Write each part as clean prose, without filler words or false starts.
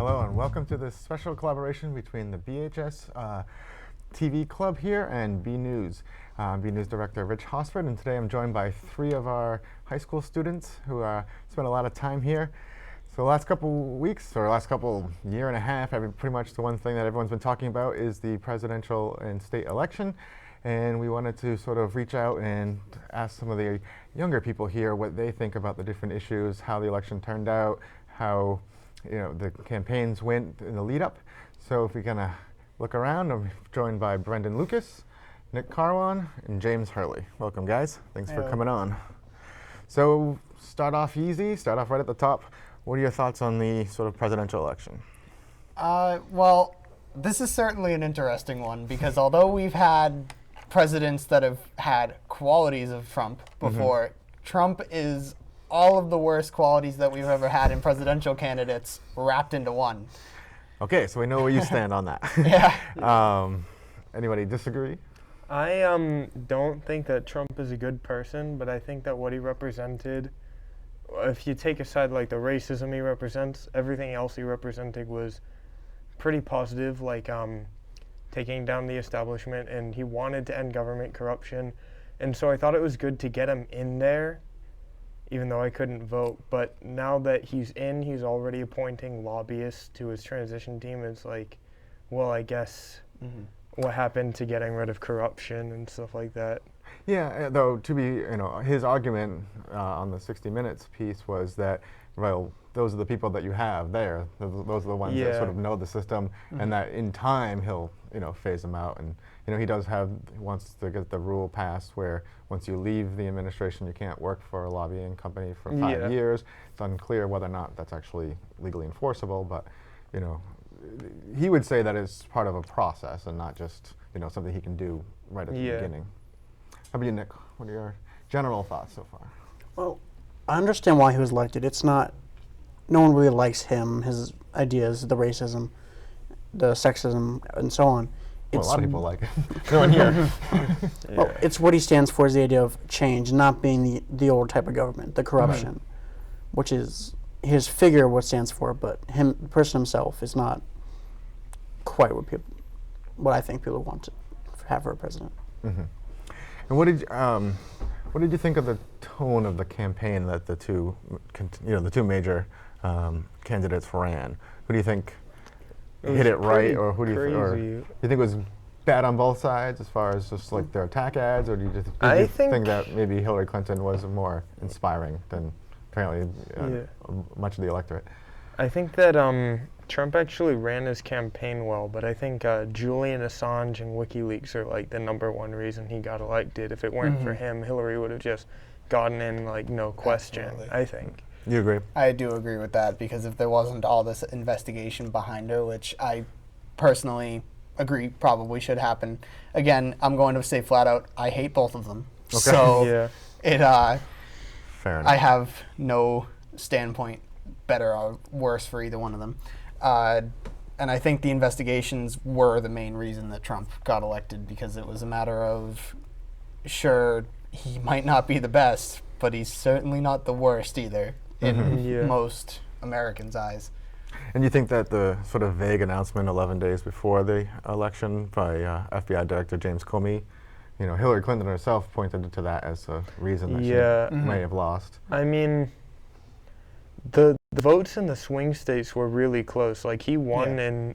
Hello and welcome to this special collaboration between the BHS TV Club here and BNEWS. I'm BNEWS Director Rich Hosford, and today I'm joined by three of our high school students who spent a lot of time here. So the last couple weeks, or last couple year and a half, pretty much the one thing that everyone's been talking about is the presidential and state election. And we wanted to sort of reach out and ask some of the younger people here what they think about the different issues, how the election turned out, how the campaigns went in the lead up. So if we kind of look around, I'm joined by Brendan Lucas, Nick Carwan, and James Hurley. Welcome, guys. Thanks for coming on. So start off right at the top. What are your thoughts on the sort of presidential election? Well, this is certainly an interesting one because although we've had presidents that have had qualities of Trump before, Trump is all of the worst qualities that we've ever had in presidential candidates wrapped into one. Okay, so we know where you stand on that. Yeah. Anybody disagree? I don't think that Trump is a good person, but I think that what he represented, if you take aside like the racism he represents, everything else he represented was pretty positive, like taking down the establishment, and he wanted to end government corruption. And so I thought it was good to get him in there, even though I couldn't vote. But now that he's in, he's already appointing lobbyists to his transition team. It's like, well, I guess what happened to getting rid of corruption and stuff like that. Yeah, though to be, his argument on the 60 Minutes piece was that, well, those are the people that you have there. Those are the ones that sort of know the system, and that in time he'll, phase them out. And he wants to get the rule passed where once you leave the administration, you can't work for a lobbying company for 5 years. It's unclear whether or not that's actually legally enforceable, but he would say that it's part of a process and not just something he can do right at the beginning. How about you, Nick? What are your general thoughts so far? Well, I understand why he was elected. It's not, no one really likes him, his ideas, the racism, the sexism, and so on. Well, a lot of people like him. No one here. Well, it's what he stands for is the idea of change, not being the old type of government, the corruption, which is his figure what stands for, but him, the person himself, is not quite what I think people want to have for a president. And what did you think of the tone of the campaign that the two major candidates ran? Who do you think hit it right, or who do you think was bad on both sides as far as just like their attack ads, or do you think that maybe Hillary Clinton was more inspiring than apparently much of the electorate? I think that Trump actually ran his campaign well, but I think Julian Assange and WikiLeaks are like the #1 reason he got elected. If it weren't for him, Hillary would have just gotten in like no question. Absolutely. I think. You agree? I do agree with that because if there wasn't all this investigation behind her, which I personally agree probably should happen, again, I'm going to say flat out, I hate both of them. Okay. So fair enough. I have no standpoint better or worse for either one of them. And I think the investigations were the main reason that Trump got elected, because it was a matter of, sure, he might not be the best, but he's certainly not the worst either in most Americans' eyes. And you think that the sort of vague announcement 11 days before the election by FBI Director James Comey, Hillary Clinton herself pointed to that as a reason that she may have lost. I mean, the votes in the swing states were really close. Like, he won in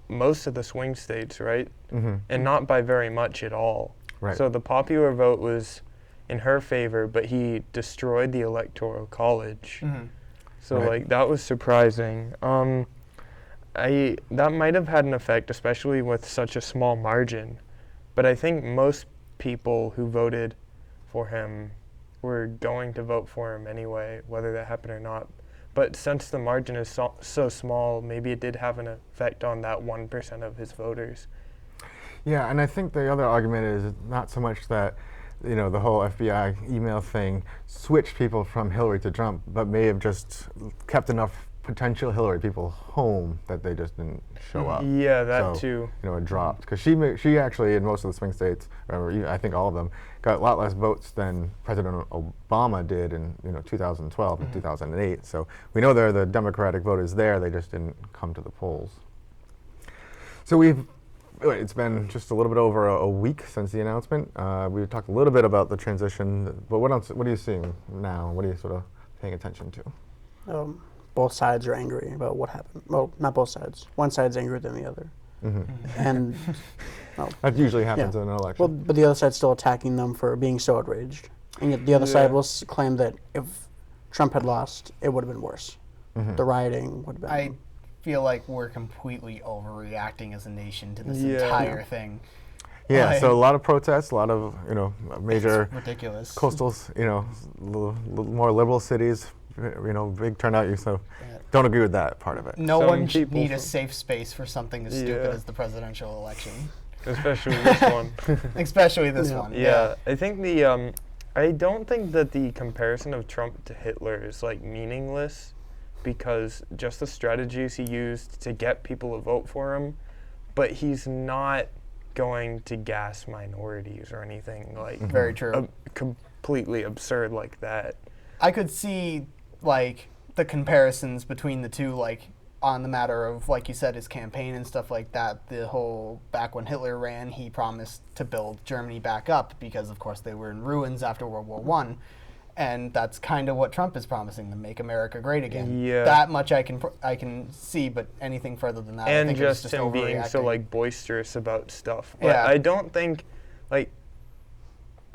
most of the swing states, right? And not by very much at all. Right. So the popular vote was in her favor, but he destroyed the Electoral College. So like that was surprising. That might have had an effect, especially with such a small margin. But I think most people who voted for him were going to vote for him anyway, whether that happened or not. But since the margin is so small, maybe it did have an effect on that 1% of his voters. Yeah, and I think the other argument is not so much that the whole FBI email thing switched people from Hillary to Trump, but may have just kept enough potential Hillary people home that they just didn't show up. Yeah, that So, too. You know, it dropped because she actually in most of the swing states, or I think all of them, got a lot less votes than President Obama did in 2012 and 2008. So we know there are the Democratic voters there. They just didn't come to the polls. So it's been just a little bit over a week since the announcement. We talked a little bit about the transition, but what else? What are you seeing now? What are you sort of paying attention to? Both sides are angry about what happened. Well, not both sides. One side's angrier than the other. And That usually happens in an election. well, but the other side's still attacking them for being so outraged. And yet the other side will claim that if Trump had lost, it would have been worse. The rioting would have been. I feel like we're completely overreacting as a nation to this Yeah. entire thing. Yeah, Like, so a lot of protests, a lot of major it's ridiculous. coastal, little more liberal cities, big turnout. So Yeah. don't agree with that part of it. No Some one should people need a from- safe space for something as stupid Yeah. as the presidential election, Especially this one. especially this Yeah. one. Yeah, I think I don't think that the comparison of Trump to Hitler is like meaningless, because just the strategies he used to get people to vote for him, but he's not going to gas minorities or anything like Very true. completely absurd like that. I could see like the comparisons between the two, like on the matter of, like you said, his campaign and stuff like that. The whole, back when Hitler ran, he promised to build Germany back up because, of course, they were in ruins after World War I. And that's kind of what Trump is promising, to make America great again. Yeah. That much I can see, but anything further than that, I And think it's just him being so overreacting. like boisterous about stuff. But Yeah. I don't think, like,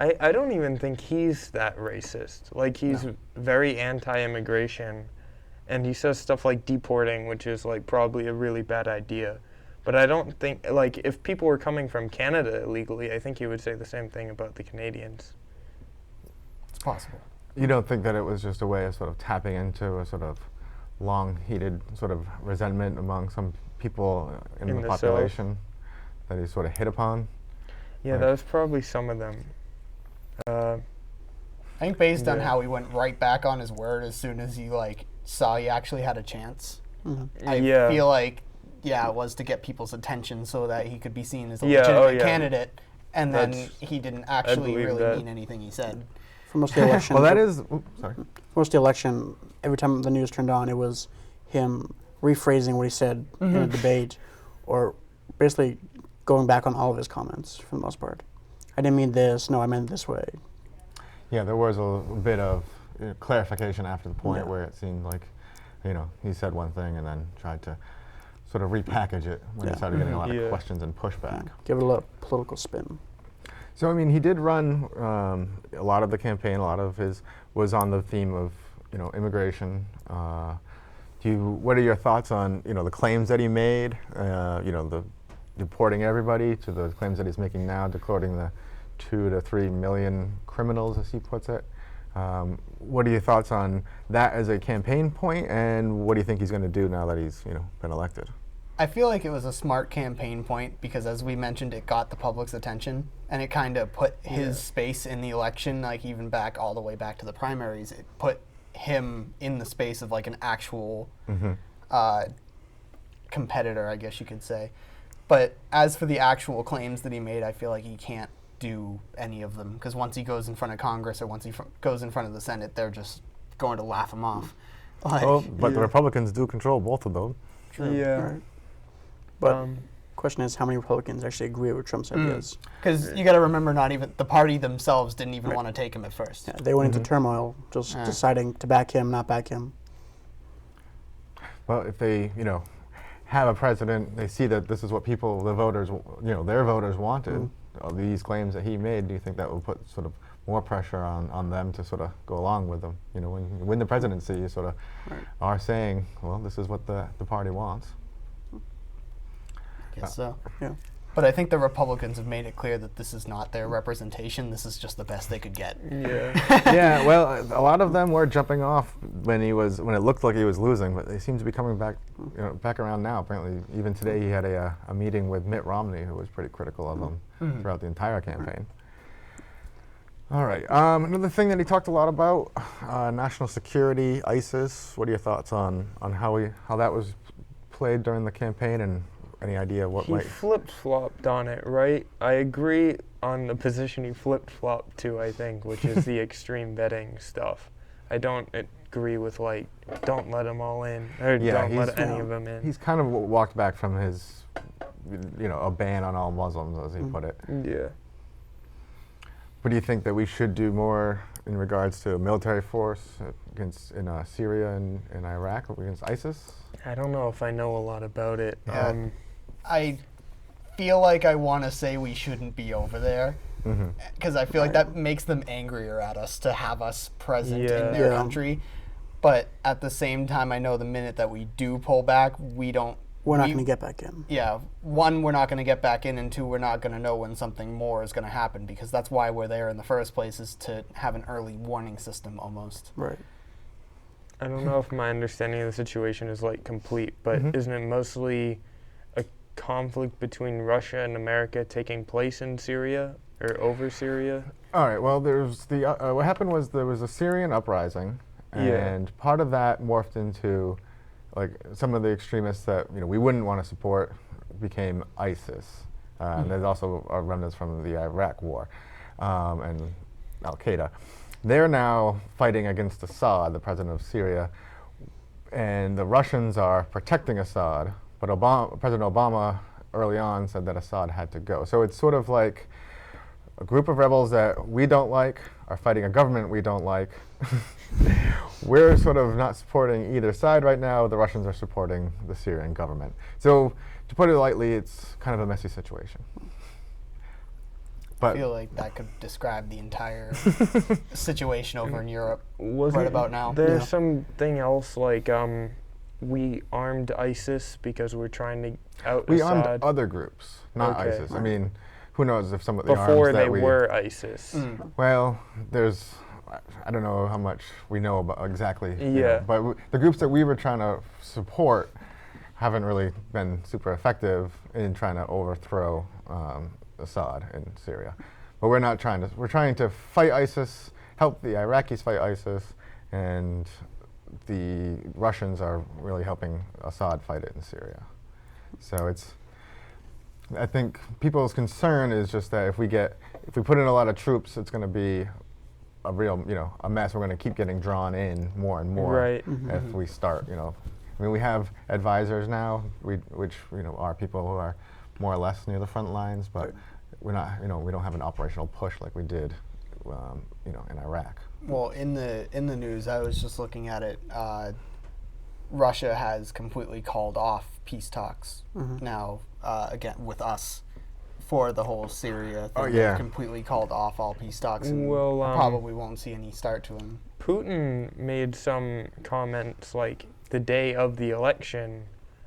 I don't even think he's that racist. Like, he's very anti-immigration, and he says stuff like deporting, which is like probably a really bad idea. But I don't think, like, if people were coming from Canada illegally, I think he would say the same thing about the Canadians. It's possible. You don't think that it was just a way of sort of tapping into a sort of long-heated sort of resentment among some people in the the population that he sort of hit upon? Yeah, Right. that was probably some of them. I think based on Yeah. how he went right back on his word as soon as he saw he actually had a chance. I Yeah. feel like, it was to get people's attention so that he could be seen as a Yeah, legitimate yeah. candidate, and then That's- he didn't actually believe really that. mean anything he said. For most of the election, Well, that is. Sorry. for most of the election, every time the news turned on, it was him rephrasing what he said in a debate, or basically going back on all of his comments for the most part. I didn't mean this. No, I meant this way. Yeah, there was a bit of clarification after the point Yeah. where it seemed like, he said one thing and then tried to sort of repackage it when he Yeah. started getting a lot Yeah. of questions and pushback. Give it a little political spin. So, I mean, he did run a lot of the campaign, a lot of his was on the theme of, immigration. What are your thoughts on, the claims that he made, the deporting everybody, to the claims that he's making now, deporting the 2 to 3 million criminals, as he puts it? What are your thoughts on that as a campaign point, and what do you think he's going to do now that he's, been elected? I feel like it was a smart campaign point because, as we mentioned, it got the public's attention and it kind of put his space in the election, like even back all the way back to the primaries. It put him in the space of like an actual competitor, I guess you could say. But as for the actual claims that he made, I feel like he can't do any of them because once he goes in front of Congress or once he goes in front of the Senate, they're just going to laugh him off. Like, Well, but the Republicans do control both of those. Yeah. Right. But question is, how many Republicans actually agree with Trump's ideas? because you got to remember, not even the party themselves didn't even want to take him at first. Yeah, they went into turmoil, just deciding to back him, not back him. Well, if they, have a president, they see that this is what people, the voters, their voters wanted, these claims that he made, do you think that will put sort of more pressure on them to sort of go along with them? When you win the presidency, you sort of are saying, well, this is what the party wants. Guess so. Yeah. But I think the Republicans have made it clear that this is not their representation. This is just the best they could get. Yeah. Yeah, well, a lot of them were jumping off when it looked like he was losing, but they seem to be coming back, back around now. Apparently, even today he had a meeting with Mitt Romney, who was pretty critical of him throughout the entire campaign. All right. Another thing that he talked a lot about, national security, ISIS. What are your thoughts on how that was played during the campaign, and any idea what He might? flip-flopped on it, right? I agree on the position he flip-flopped to, I think, which is the extreme betting stuff. I don't agree with, like, don't let them all in, or Yeah, don't let he's- any of them in. He's kind of walked back from his, a ban on all Muslims, as he put it. Yeah. But do you think that we should do more in regards to military force in Syria and Iraq against ISIS? I don't know if I know a lot about it. Yeah. I feel like I want to say we shouldn't be over there Mm-hmm. because I feel like that makes them angrier at us to have us present Yeah. in their Yeah. country. But at the same time, I know the minute that we do pull back, we're not going to get back in. Yeah, one, we're not going to get back in, and two, we're not going to know when something more is going to happen, because that's why we're there in the first place, is to have an early warning system almost. Right. I don't know if my understanding of the situation is like complete, but Mhm. isn't it mostly a conflict between Russia and America taking place in Syria or over Syria? All right. Well, there's what happened was there was a Syrian uprising, Yeah. and part of that morphed into, like, some of the extremists that we wouldn't want to support became ISIS. And there's also remnants from the Iraq War and Al Qaeda. They're now fighting against Assad, the president of Syria, and the Russians are protecting Assad. But President Obama early on said that Assad had to go. So it's sort of like a group of rebels that we don't like are fighting a government we don't like. We're sort of not supporting either side right now. The Russians are supporting the Syrian government. So, to put it lightly, it's kind of a messy situation. I But feel like that could describe the entire situation over in Europe Wasn't right about now. There's Yeah. something else like we armed ISIS because we're trying to out we Assad armed other groups, not Okay. ISIS. I mean, who knows if some of the before arms they that we were ISIS. Well, I don't know how much we know about exactly. Yeah. But the groups that we were trying to support haven't really been super effective in trying to overthrow Assad in Syria. But we're not trying to. We're trying to fight ISIS, help the Iraqis fight ISIS, and the Russians are really helping Assad fight it in Syria. So I think people's concern is just that if we put in a lot of troops, it's going to be a real, a mess. We're going to keep getting drawn in more and more Right. if we start, I mean, we have advisors now, which are people who are more or less near the front lines, but we're not, we don't have an operational push like we did, in Iraq. Well, in the news, I was just looking at it. Russia has completely called off peace talks now again with us for the whole Syria thing. Oh, yeah. They've completely called off all peace talks, and Well, probably won't see any start to them. Putin made some comments like the day of the election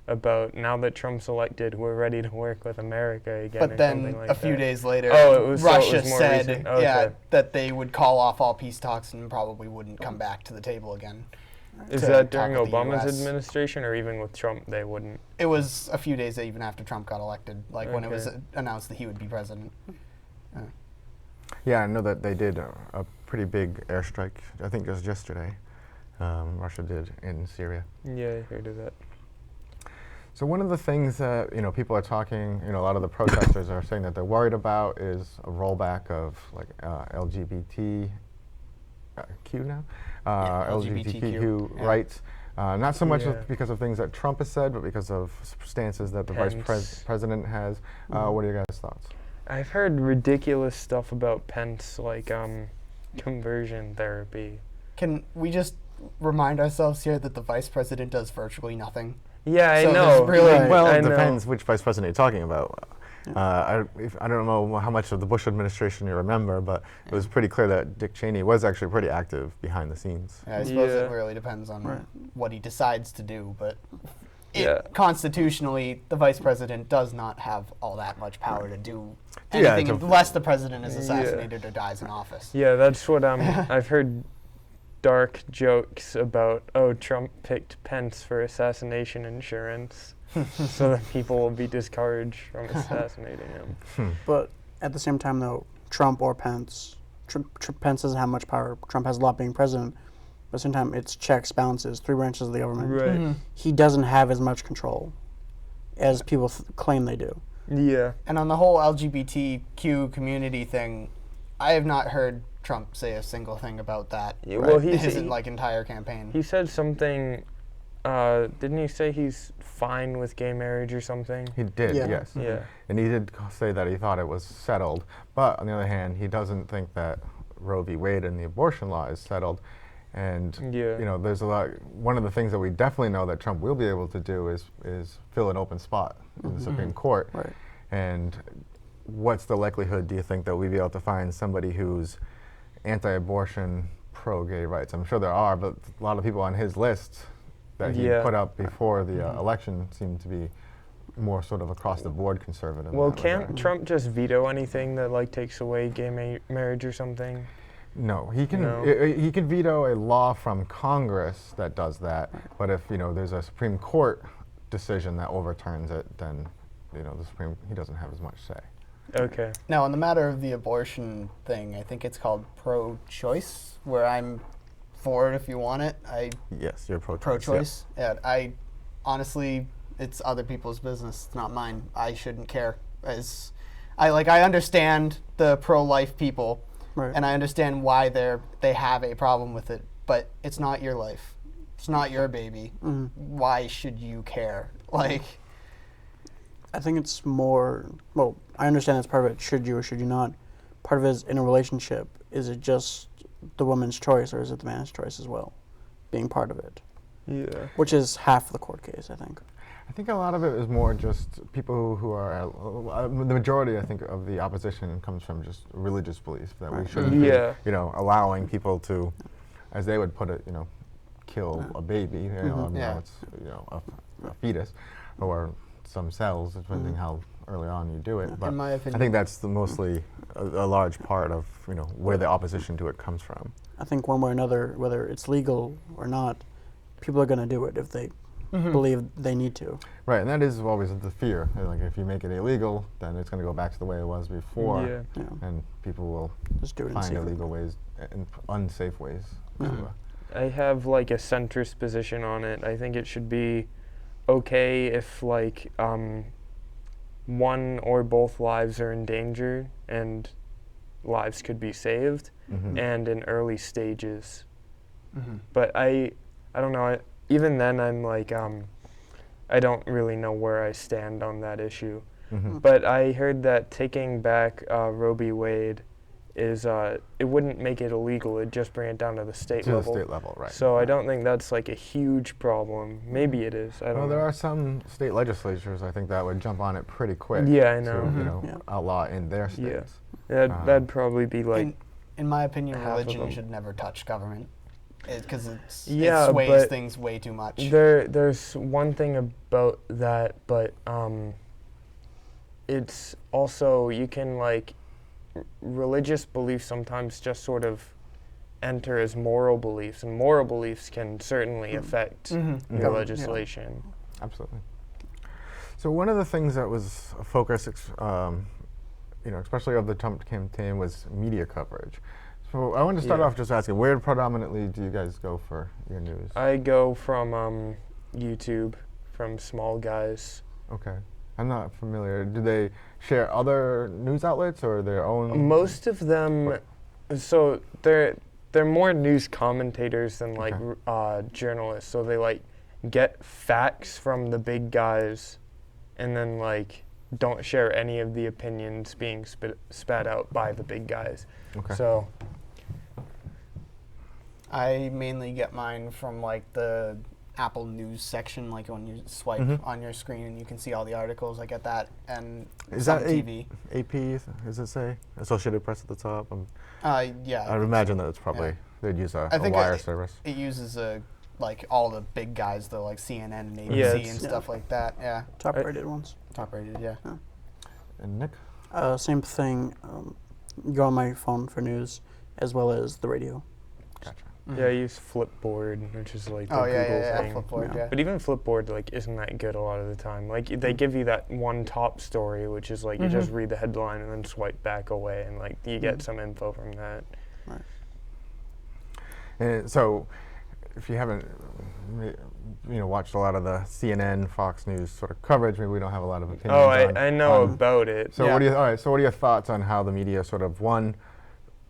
about now that Trump's elected, we're ready to work with America again. But or then something like a few that. days later, Oh, it was Russia more said, recent? Okay. yeah, that they would call off all peace talks and probably wouldn't come back to the table again. Is to that talk during with the Obama's US. administration or even with Trump? They wouldn't. It was a few days even after Trump got elected, like when it was Okay. announced that he would be president. Yeah, I know that they did a pretty big airstrike, I think just yesterday, Russia did in Syria. Yeah, I heard of that. So one of the things that people are talking, a lot of the protesters are saying that they're worried about is a rollback of like LGBTQ now, LGBTQ yeah. rights. Not so much Yeah. because of things that Trump has said, but because of stances that the Pence. president has. What are your guys' thoughts? I've heard ridiculous stuff about Pence, like conversion therapy. Can we just remind ourselves here that the vice president does virtually nothing? Yeah, I So know. there's really- Right. Well, I it know. depends which vice president you're talking about. I don't know how much of the Bush administration you remember, but it was pretty clear that Dick Cheney was actually pretty active behind the scenes. I suppose it Yeah. really depends on Right. what he decides to do, but Yeah. constitutionally, the vice president does not have all that much power to do Yeah, anything to- unless the president is assassinated or dies in office. Yeah, that's what I've heard dark jokes about, Trump picked Pence for assassination insurance so that people will be discouraged from assassinating him. But at the same time, though, Trump or Pence, Pence doesn't have much power. Trump has a lot being president. But at the same time, it's checks, balances, three branches of the government. Right. He doesn't have as much control as people claim they do. Yeah. And on the whole LGBTQ community thing, I have not heard Trump say a single thing about that. Yeah, well, his entire campaign. He said something. Didn't he say he's fine with gay marriage or something? He did, Yeah. yes. Yeah. And he did say that he thought it was settled. But on the other hand, he doesn't think that Roe v. Wade and the abortion law is settled. And Yeah. you know, there's a lot. One of the things that we definitely know that Trump will be able to do is fill an open spot in the Supreme Court. Right. And what's the likelihood, do you think, that we'd be able to find somebody who's anti-abortion, pro-gay rights? I'm sure there are, but a lot of people on his list that he Yeah. put up before the election seem to be more sort of across the board conservative. in Well, that can't regard. Trump just veto anything that like takes away gay marriage or something? No, he can. No. He can veto a law from Congress that does that. But if there's a Supreme Court decision that overturns it, then he doesn't have as much say. Okay. Now, on the matter of the abortion thing, I think it's called pro-choice, where I'm for it if you want it. Yes, you're pro-choice. Pro-choice. Yeah, I honestly, it's other people's business. It's not mine. I shouldn't care. I understand the pro-life people, Right. and I understand why they have a problem with it. But it's not your life. It's not your baby. Why should you care? Like, I think it's more, well, I understand that's part of it, should you or should you not. Part of it is in a relationship, is it just the woman's choice or is it the man's choice as well, being part of it? Yeah. Which is half the court case, I think. I think a lot of it is more just people who are, the majority, I think, of the opposition comes from just religious belief that we shouldn't Yeah. be, allowing people to, as they would put it, kill a baby, Yeah. it's, a fetus, or some cells, depending how early on you do it. But in my I opinion, think that's mostly a large part of, where the opposition to it comes from. I think one way or another, whether it's legal or not, people are going to do it if they believe they need to. Right, and that is always the fear. Like, if you make it illegal, then it's going to go back to the way it was before, Yeah. Yeah. and people will Just do it in find secret. illegal ways and unsafe ways. I have like a centrist position on it. I think it should be okay if like one or both lives are in danger and lives could be saved, and in early stages. But I don't know. Even then, I'm like I don't really know where I stand on that issue. But I heard that taking back Roe v. Wade is it wouldn't make it illegal. It'd just bring it down to the state To level. the state level, right. So I don't think that's like a huge problem. Maybe it is. I don't Well, know. there are some state legislatures, I think, that would jump on it pretty quick. Yeah, I know. To, Yeah. outlaw in their Yeah. states. That'd probably be like in my opinion, half of religion them. should never touch government because it Yeah, sways but things way too much. there's one thing about that, but it's also you can like religious beliefs sometimes just sort of enter as moral beliefs, and moral beliefs can certainly affect the legislation. Absolutely. So one of the things that was a focus, especially of the Trump campaign, was media coverage. So I wanted to start Yeah. off just asking, where predominantly do you guys go for your news? I go from YouTube, from Small Guys. Okay. I'm not familiar. Do they share other news outlets or their own? Most of them, so they're more news commentators than like journalists. So they like get facts from the big guys, and then like don't share any of the opinions being spat out by the big guys. Okay. So I mainly get mine from like the Apple News section, like when you swipe on your screen and you can see all the articles. I get that, and Is some that TV. AP? Does it say Associated Press at the top? Yeah. I would imagine that it's probably they'd use a I think wire service. It uses like all the big guys, the like CNN and ABC Yeah, and stuff like that. Yeah, Top rated ones. top rated. Yeah. And Nick? Same thing. Go on my phone for news as well as the radio. Gotcha. yeah, I use Flipboard, which is like the Oh Google yeah, thing. Flipboard. Yeah. But even Flipboard like isn't that good a lot of the time. Like they give you that one top story, which is like you just read the headline and then swipe back away, and like you get some info from that. And so, if you haven't, watched a lot of the CNN, Fox News sort of coverage, maybe we don't have a lot of opinions. Oh, on, I know on- about it. So what do you? All right. So what are your thoughts on how the media sort of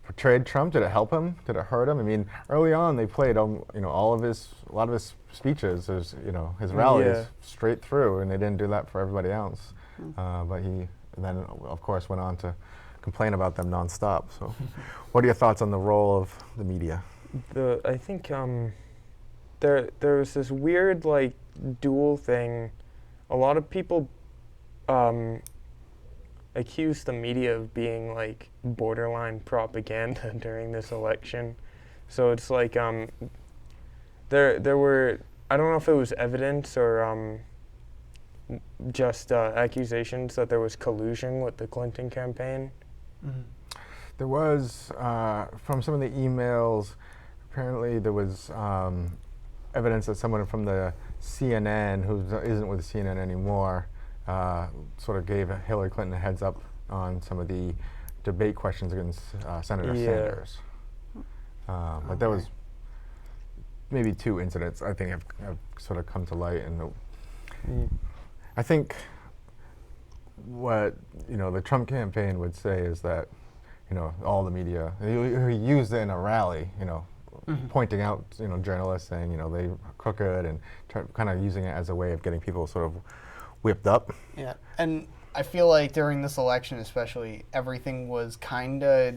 portrayed Trump? Did it help him? Did it hurt him? I mean, early on they played a lot of his speeches, his rallies straight through, and they didn't do that for everybody else. But he then, of course, went on to complain about them nonstop. So, what are your thoughts on the role of the media? I think there was this weird like dual thing. A lot of people accused the media of being like borderline propaganda during this election. So it's like there were, I don't know if it was evidence or just accusations that there was collusion with the Clinton campaign. There was, from some of the emails, apparently there was evidence that someone from the CNN, who isn't with CNN anymore, sort of gave Hillary Clinton a heads up on some of the debate questions against Senator Sanders. But there was maybe 2 incidents I think have sort of come to light, and I think what the Trump campaign would say is that all the media, he used it in a rally, pointing out journalists saying they crooked, and kind of using it as a way of getting people sort of whipped up. Yeah, and I feel like during this election especially, everything was kind of,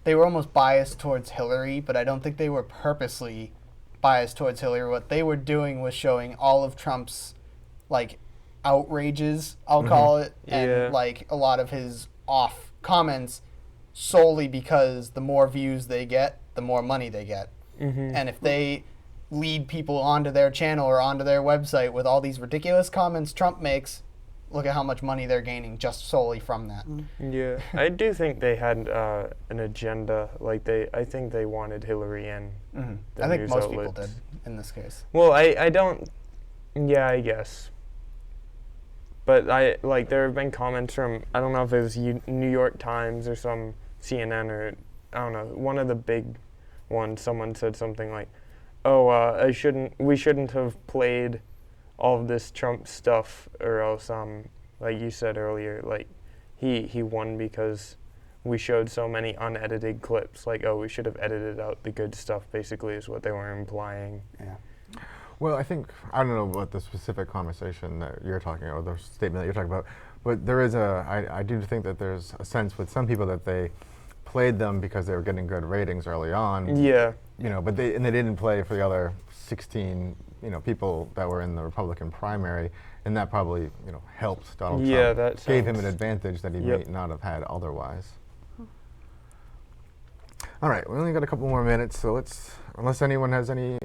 they were almost biased towards Hillary, but I don't think they were purposely biased towards Hillary. What they were doing was showing all of Trump's like outrages, I'll call it, and like a lot of his off comments, solely because the more views they get, the more money they get. And if they lead people onto their channel or onto their website with all these ridiculous comments Trump makes, look at how much money they're gaining just solely from that. Yeah, I do think they had an agenda. Like I think they wanted Hillary in. I think most people did in this case. Well, I don't. Yeah, I guess. But there have been comments from, I don't know if it was New York Times or some CNN or I don't know, one of the big ones. Someone said something like, "Oh, we shouldn't have played all of this Trump stuff, or else, like you said earlier, like he won because we showed so many unedited clips. Like, we should have edited out the good stuff." Basically, is what they were implying. Yeah. Well, I don't know about the specific conversation that you're talking about, or the statement that you're talking about, but there is I do think that there's a sense with some people that they played them because they were getting good ratings early on. Yeah. But they didn't play for the other 16, people that were in the Republican primary, and that probably, helped Donald Trump. Yeah, that gave him an advantage that he may not have had otherwise. All right, we only got a couple more minutes, so unless anyone has any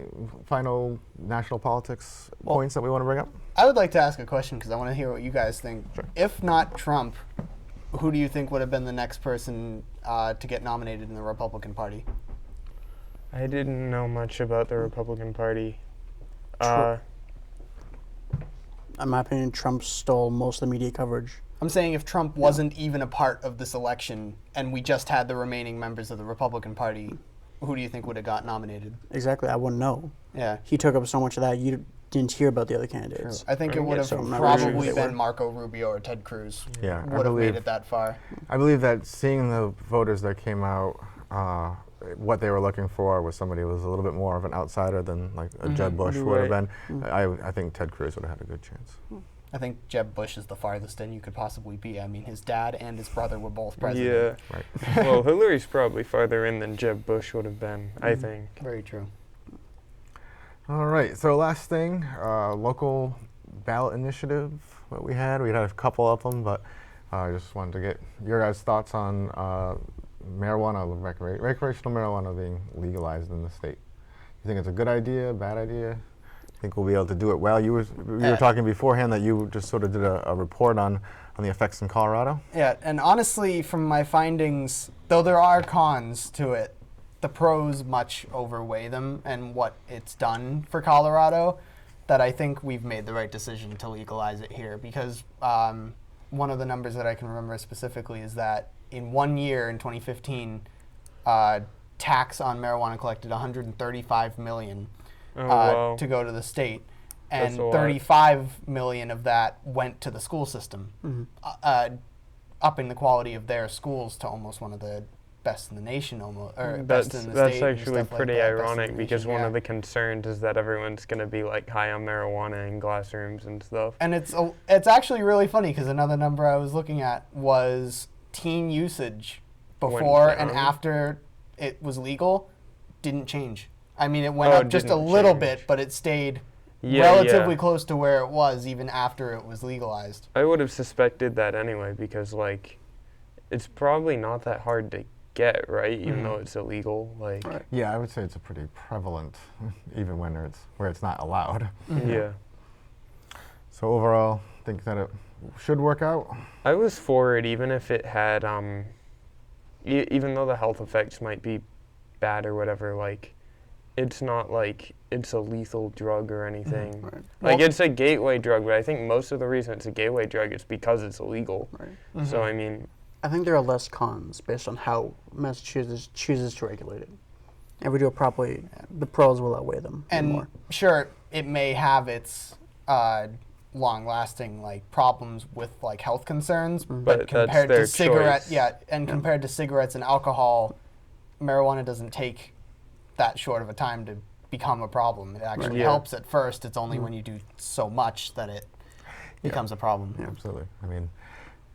final national politics points that we want to bring up. I would like to ask a question because I want to hear what you guys think. Sure. If not Trump, who do you think would have been the next person to get nominated in the Republican Party? I didn't know much about the Republican Party. In my opinion, Trump stole most of the media coverage. I'm saying if Trump wasn't even a part of this election and we just had the remaining members of the Republican Party, who do you think would have got nominated? Exactly, I wouldn't know. Yeah. He took up so much of that, you didn't hear about the other candidates. I think it would have so I'm not probably really sure been they Marco Rubio or Ted Cruz. Yeah, Would have made it that far. I believe that seeing the voters that came out, what they were looking for was somebody who was a little bit more of an outsider than like a Jeb Bush would have been. I think Ted Cruz would have had a good chance. I think Jeb Bush is the farthest in you could possibly be. I mean, his dad and his brother were both president. Yeah. Right. Well, Hillary's probably farther in than Jeb Bush would have been, I think. Very true. All right, so last thing, local ballot initiative that we had a couple of them, but I just wanted to get your guys' thoughts on marijuana, recreational marijuana being legalized in the state. You think it's a good idea, bad idea? Think we'll be able to do it well? You were talking beforehand that you just sort of did a report on the effects in Colorado. Yeah, and honestly, from my findings, though there are cons to it, the pros much outweigh them and what it's done for Colorado, that I think we've made the right decision to legalize it here, because one of the numbers that I can remember specifically is that in 1 year, in 2015, tax on marijuana collected $135 million wow. to go to the state, That's and a lot. 35 million of that went to the school system, Mm-hmm. upping the quality of their schools to almost one of the best in the nation, almost, or That's best in the that's state and actually stuff like pretty that, best in the ironic because nation, one yeah. of the concerns is that everyone's going to be like high on marijuana in classrooms and stuff. And it's actually really funny because another number I was looking at was teen usage before and down. after it was legal didn't change. I mean, it went Oh, up it just a didn't little change. bit, but it stayed Yeah, relatively yeah. close to where it was even after it was legalized. I would have suspected that anyway because like it's probably not that hard to get, right? Even though it's illegal. Like Right. Yeah, I would say it's a pretty prevalent, even when it's not allowed. yeah. So overall, think that it should work out. I was for it even if it had even though the health effects might be bad or whatever, like it's not like it's a lethal drug or anything. Right. Like Well- it's a gateway drug, but I think most of the reason it's a gateway drug is because it's illegal. Right. So I mean, I think there are less cons based on how Massachusetts chooses to regulate it. If we do it properly, the pros will outweigh them And more. sure, it may have its long-lasting like problems with like health concerns, But but that's compared their to cigarette, choice. yeah, and compared to cigarettes and alcohol, marijuana doesn't take that short of a time to become a problem. It actually Yeah. helps at first. It's only when you do so much that it becomes a problem. Absolutely.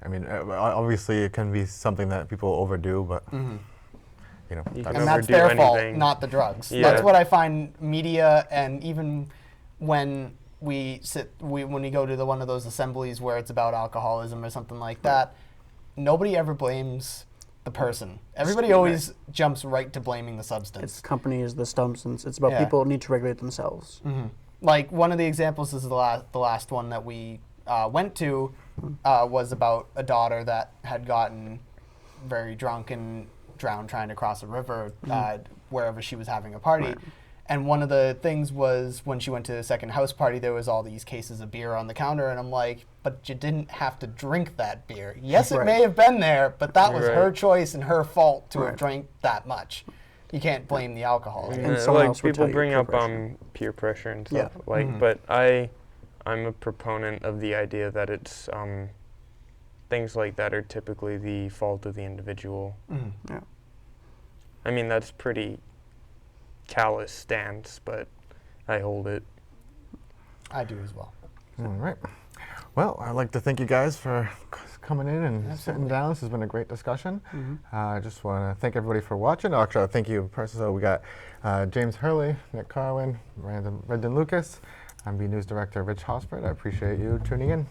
Obviously it can be something that people overdo, but you know, You that's, can And that's overdo their fault, anything. not the drugs. Yeah. That's what I find media, and even when we when we go to one of those assemblies where it's about alcoholism or something like that, nobody ever blames the person. Everybody Right. always jumps right to blaming the It's substance. companies, the substance. It's about Yeah. people need to regulate themselves. Like one of the examples is the last one that we went to was about a daughter that had gotten very drunk and drowned trying to cross a river wherever she was having a party. Right. And one of the things was when she went to the second house party, there was all these cases of beer on the counter, and I'm like, but you didn't have to drink that beer. Yes, it Right. may have been there, but that was her Right. choice and her fault to have Right. drank that much. You can't blame the alcohol. And someone like else would people tell you bring peer up pressure. peer pressure and Yeah. stuff. Like, but I'm a proponent of the idea that it's things like that are typically the fault of the individual. Yeah. I mean, that's pretty callous stance, but I hold it. I do as well. all right. Well, I'd like to thank you guys for coming in and sitting Absolutely. down. This has been a great discussion. I just want to thank everybody for watching. Actually, thank you. So we got James Hurley, Nick Carwin, Brendan Lucas. I'm BNEWS Director Rich Hosford. I appreciate you tuning in.